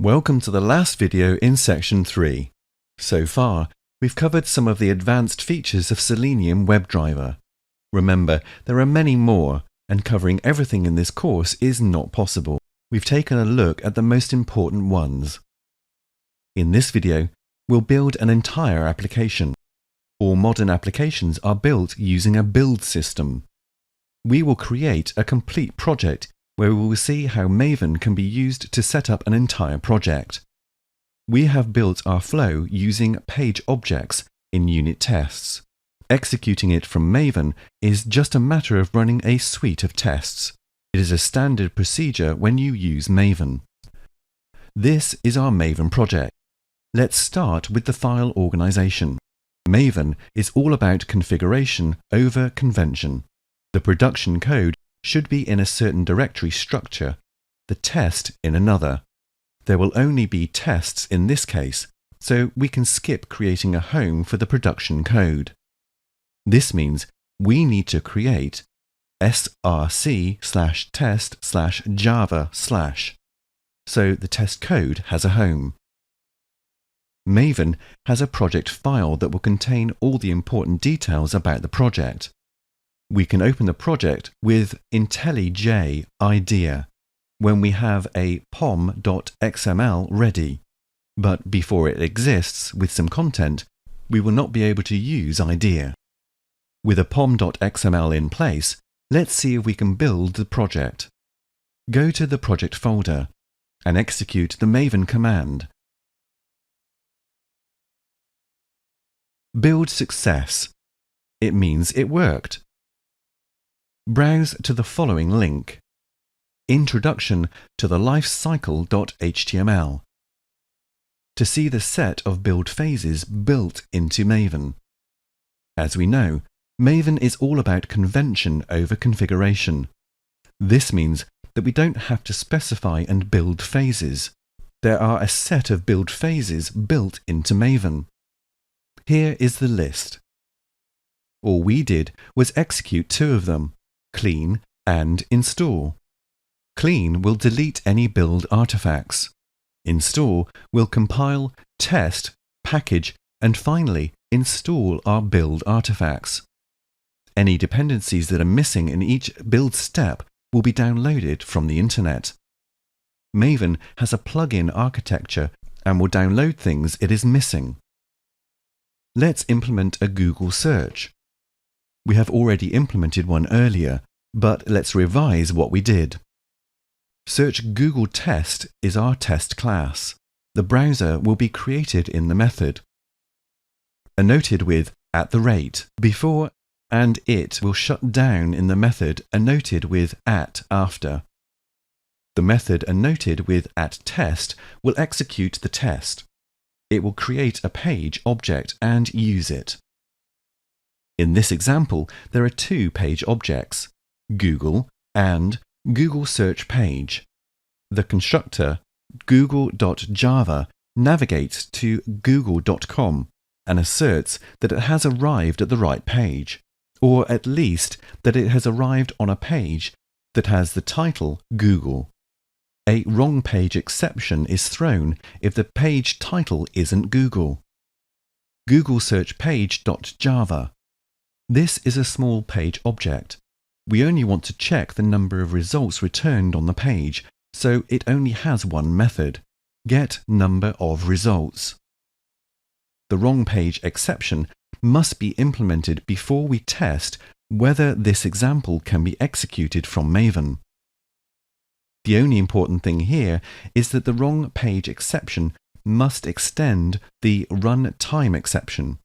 Welcome to the last video in section 3. So far, we've covered some of the advanced features of Selenium WebDriver. Remember, there are many more, and covering everything in this course is not possible. We've taken a look at the most important ones. In this video, we'll build an entire application. All modern applications are built using a build system. We will create a complete project where we will see how Maven can be used to set up an entire project. We have built our flow using page objects in unit tests. Executing it from Maven is just a matter of running a suite of tests. It is a standard procedure when you use Maven. This is our Maven project. Let's start with the file organization. Maven is all about configuration over convention. The production code should be in a certain directory structure, the test in another. There will only be tests in this case, so we can skip creating a home for the production code. This means we need to create src/test/java/, so the test code has a home. Maven has a project file that will contain all the important details about the project. We can open the project with IntelliJ IDEA when we have a pom.xml ready. But before it exists with some content, we will not be able to use IDEA. With a pom.xml in place, let's see if we can build the project. Go to the project folder and execute the Maven command. Build success. It means it worked. Browse to the following link: Introduction to the Lifecycle.html to see the set of build phases built into Maven. As we know, Maven is all about convention over configuration. This means that we don't have to specify and build phases. There are a set of build phases built into Maven. Here is the list. All we did was execute two of them: clean and install. Clean will delete any build artifacts. Install will compile, test, package, and finally install our build artifacts. Any dependencies that are missing in each build step will be downloaded from the internet. Maven has a plugin architecture and will download things it is missing. Let's implement a Google search. We have already implemented one earlier, but let's revise what we did. Search Google Test is our test class. The browser will be created in the method. Annotated with @ before, and it will shut down in the method annotated with after. The method annotated with @test will execute the test. It will create a page object and use it. In this example, there are two page objects, Google and Google Search Page. The constructor google.java navigates to google.com and asserts that it has arrived at the right page, or at least that it has arrived on a page that has the title Google. A wrong page exception is thrown if the page title isn't Google. Google Search Page.java. This is a small page object. We only want to check the number of results returned on the page, so it only has one method: getNumberOfResults. The wrong page exception must be implemented before we test whether this example can be executed from Maven. The only important thing here is that the wrong page exception must extend the runtime exception.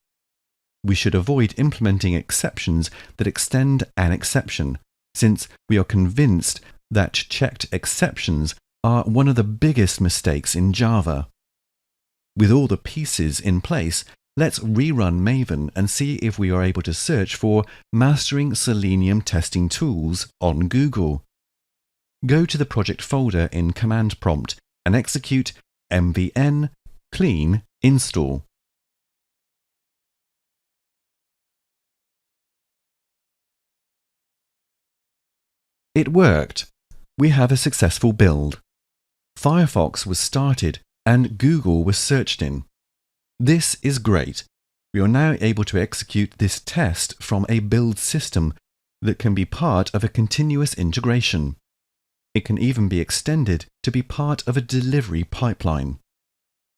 We should avoid implementing exceptions that extend an exception, since we are convinced that checked exceptions are one of the biggest mistakes in Java. With all the pieces in place, let's rerun Maven and see if we are able to search for Mastering Selenium Testing Tools on Google. Go to the project folder in command prompt and execute mvn clean install. It worked. We have a successful build. Firefox was started and Google was searched in. This is great. We are now able to execute this test from a build system that can be part of a continuous integration. It can even be extended to be part of a delivery pipeline.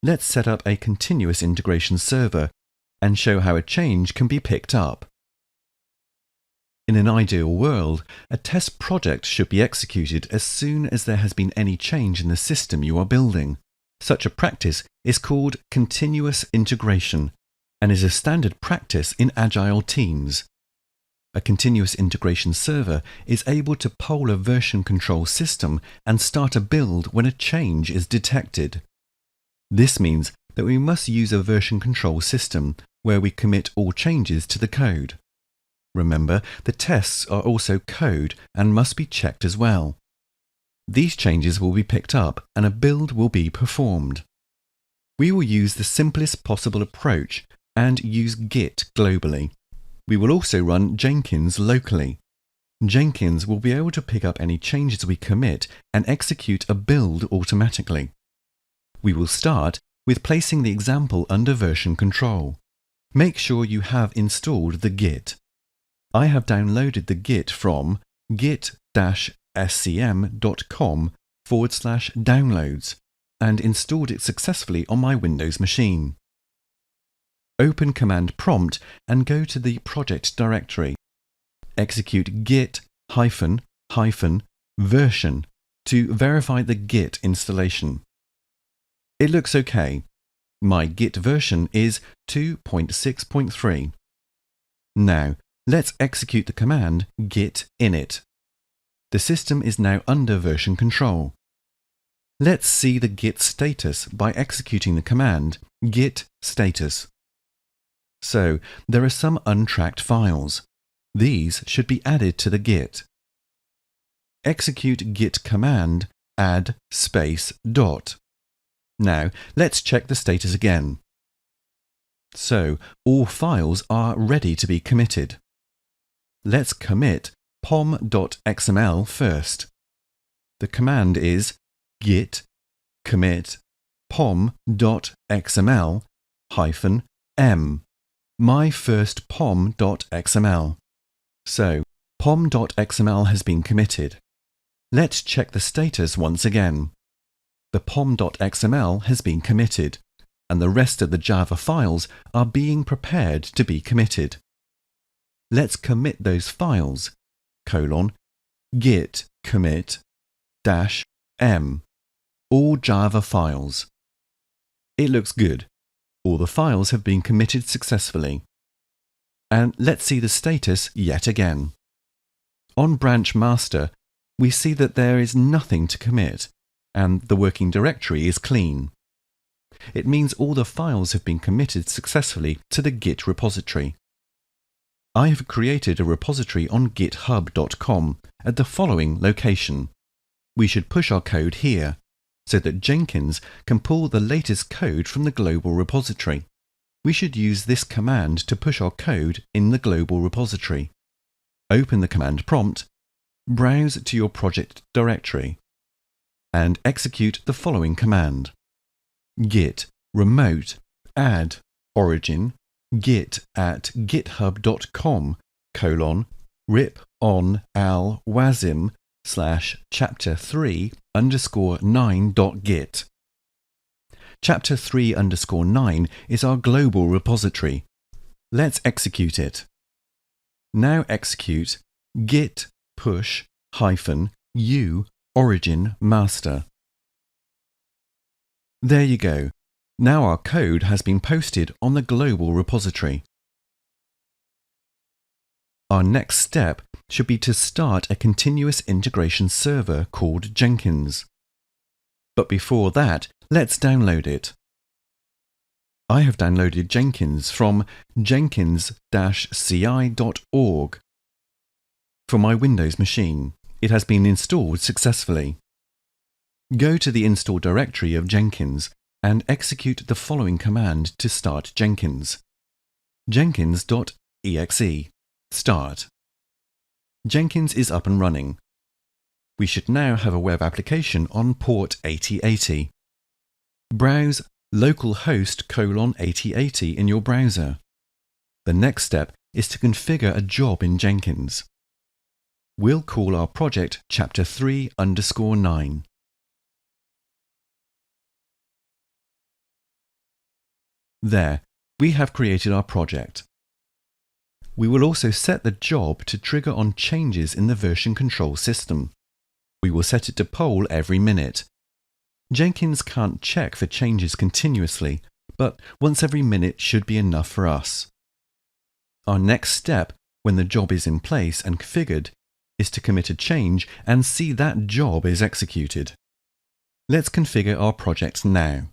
Let's set up a continuous integration server and show how a change can be picked up. In an ideal world, a test project should be executed as soon as there has been any change in the system you are building. Such a practice is called continuous integration and is a standard practice in agile teams. A continuous integration server is able to poll a version control system and start a build when a change is detected. This means that we must use a version control system where we commit all changes to the code. Remember, the tests are also code and must be checked as well. These changes will be picked up and a build will be performed. We will use the simplest possible approach and use Git globally. We will also run Jenkins locally. Jenkins will be able to pick up any changes we commit and execute a build automatically. We will start with placing the example under version control. Make sure you have installed the Git. I have downloaded the Git from git-scm.com/downloads and installed it successfully on my Windows machine. Open Command Prompt and go to the project directory. Execute git-version to verify the Git installation. It looks okay. My Git version is 2.6.3. Now, let's execute the command git init. The system is now under version control. Let's see the Git status by executing the command git status. So, there are some untracked files. These should be added to the Git. Execute git command add space dot. Now, let's check the status again. So, all files are ready to be committed. Let's commit pom.xml first. The command is git commit pom.xml-m, my first pom.xml. So, pom.xml has been committed. Let's check the status once again. The pom.xml has been committed, and the rest of the Java files are being prepared to be committed. Let's commit those files, git commit -m, all Java files. It looks good. All the files have been committed successfully. And let's see the status yet again. On branch master, we see that there is nothing to commit, and the working directory is clean. It means all the files have been committed successfully to the Git repository. I have created a repository on github.com at the following location. We should push our code here, so that Jenkins can pull the latest code from the global repository. We should use this command to push our code in the global repository. Open the command prompt, browse to your project directory, and execute the following command. Git remote add origin git at github.com:rip on al wazim /chapter3_9.git. Chapter3_9 is our global repository. Let's execute it. Now execute git push -u origin master. There you go. Now our code has been posted on the global repository. Our next step should be to start a continuous integration server called Jenkins. But before that, let's download it. I have downloaded Jenkins from jenkins-ci.org. For my Windows machine, it has been installed successfully. Go to the install directory of Jenkins and execute the following command to start Jenkins. jenkins.exe start. Jenkins is up and running. We should now have a web application on port 8080. browse localhost:8080 in your browser. The next step is to configure a job in Jenkins. We'll call our project Chapter 3_9. There, we have created our project. We will also set the job to trigger on changes in the version control system. We will set it to poll every minute. Jenkins can't check for changes continuously, but once every minute should be enough for us. Our next step, when the job is in place and configured, is to commit a change and see that job is executed. Let's configure our project now.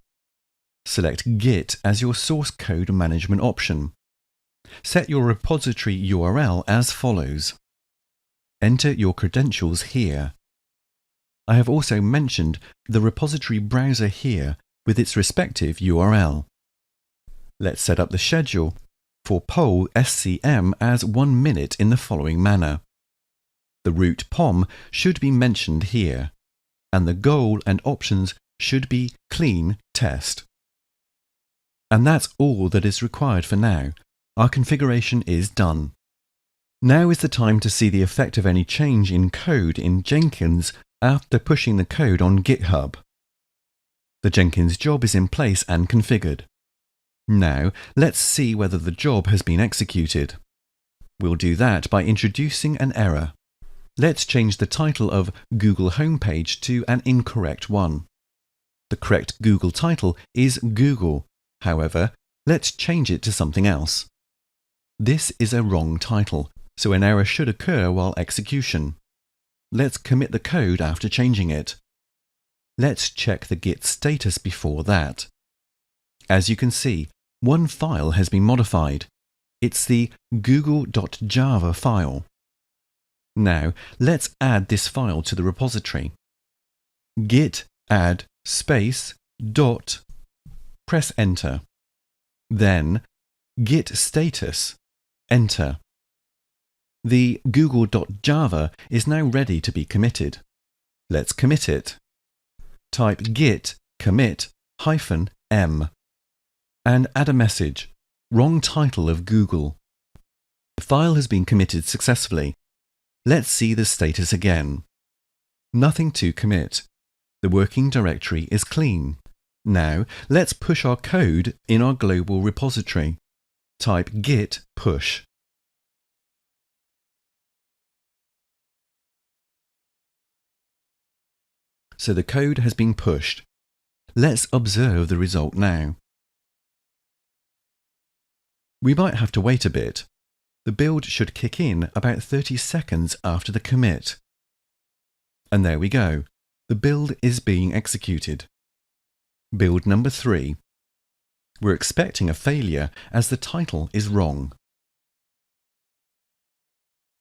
Select Git as your source code management option. Set your repository URL as follows. Enter your credentials here. I have also mentioned the repository browser here with its respective URL. Let's set up the schedule for poll SCM as 1 minute in the following manner. The root POM should be mentioned here, and the goal and options should be clean test. And that's all that is required for now. Our configuration is done. Now is the time to see the effect of any change in code in Jenkins after pushing the code on GitHub. The Jenkins job is in place and configured. Now, let's see whether the job has been executed. We'll do that by introducing an error. Let's change the title of Google Homepage to an incorrect one. The correct Google title is Google. However, let's change it to something else. This is a wrong title, so an error should occur while execution. Let's commit the code after changing it. Let's check the Git status before that. As you can see, one file has been modified. It's the google.java file. Now, let's add this file to the repository. Git add space dot, press enter. Then, git status, enter. The google.java is now ready to be committed. Let's commit it. Type git commit -m and add a message, wrong title of Google. The file has been committed successfully. Let's see the status again. Nothing to commit. The working directory is clean. Now, let's push our code in our global repository. Type git push. So the code has been pushed. Let's observe the result now. We might have to wait a bit. The build should kick in about 30 seconds after the commit. And there we go. The build is being executed. Build number 3. We're expecting a failure as the title is wrong.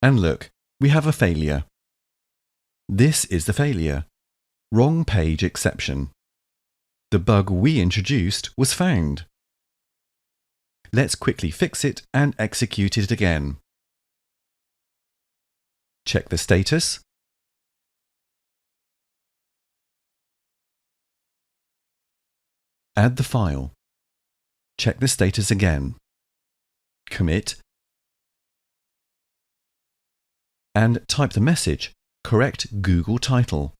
And look, we have a failure. This is the failure. Wrong page exception. The bug we introduced was found. Let's quickly fix it and execute it again. Check the status. Add the file. Check the status again. Commit. And type the message, correct Google title.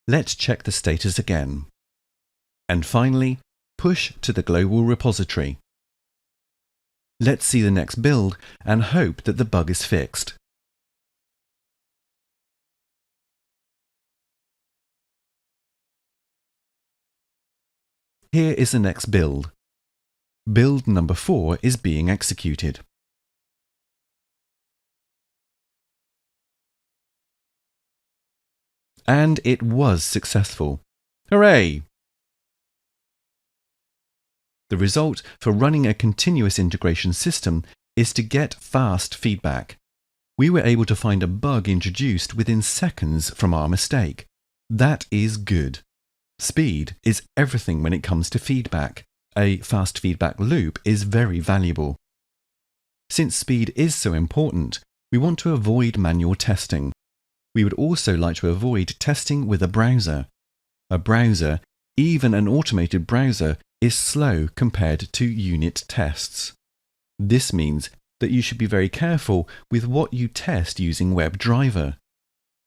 Let's check the status again. And finally, push to the global repository. Let's see the next build and hope that the bug is fixed. Here is the next build. Build number 4 is being executed. And it was successful. Hooray! The result for running a continuous integration system is to get fast feedback. We were able to find a bug introduced within seconds from our mistake. That is good. Speed is everything when it comes to feedback. A fast feedback loop is very valuable. Since speed is so important, we want to avoid manual testing. We would also like to avoid testing with a browser. A browser Even an automated browser is slow compared to unit tests. This means that you should be very careful with what you test using WebDriver.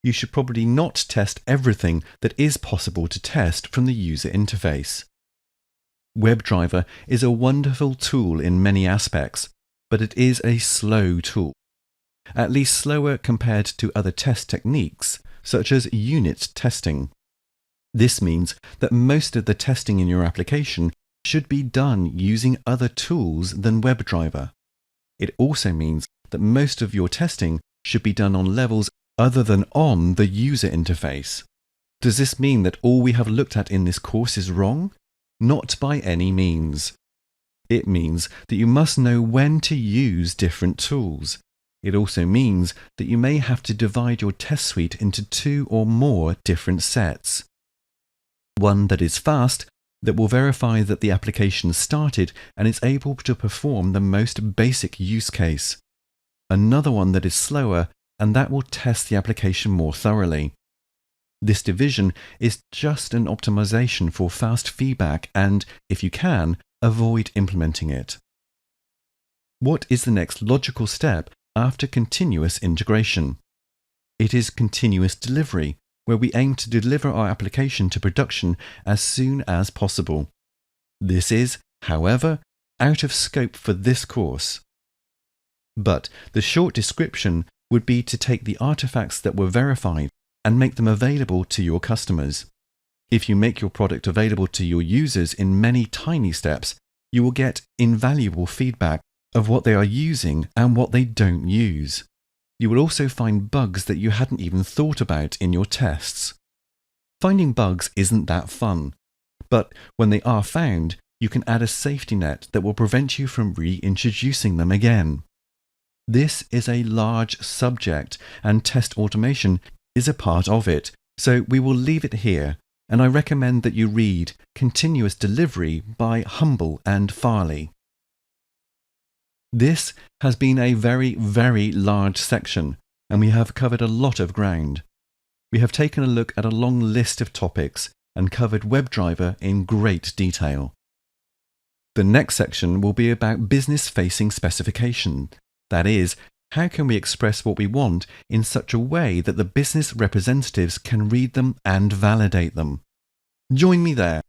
You should probably not test everything that is possible to test from the user interface. WebDriver is a wonderful tool in many aspects, but it is a slow tool, at least slower compared to other test techniques, such as unit testing. This means that most of the testing in your application should be done using other tools than WebDriver. It also means that most of your testing should be done on levels other than on the user interface. Does this mean that all we have looked at in this course is wrong? Not by any means. It means that you must know when to use different tools. It also means that you may have to divide your test suite into 2 or more different sets. One that is fast, that will verify that the application started and is able to perform the most basic use case. Another one that is slower, and that will test the application more thoroughly. This division is just an optimization for fast feedback and, if you can, avoid implementing it. What is the next logical step after continuous integration? It is continuous delivery, where we aim to deliver our application to production as soon as possible. This is, however, out of scope for this course. But the short description would be to take the artifacts that were verified and make them available to your customers. If you make your product available to your users in many tiny steps, you will get invaluable feedback of what they are using and what they don't use. You will also find bugs that you hadn't even thought about in your tests. Finding bugs isn't that fun, but when they are found, you can add a safety net that will prevent you from reintroducing them again. This is a large subject, and test automation is a part of it, so we will leave it here, and I recommend that you read Continuous Delivery by Humble and Farley. This has been a very, very large section, and we have covered a lot of ground. We have taken a look at a long list of topics and covered WebDriver in great detail. The next section will be about business-facing specification. That is, how can we express what we want in such a way that the business representatives can read them and validate them? Join me there.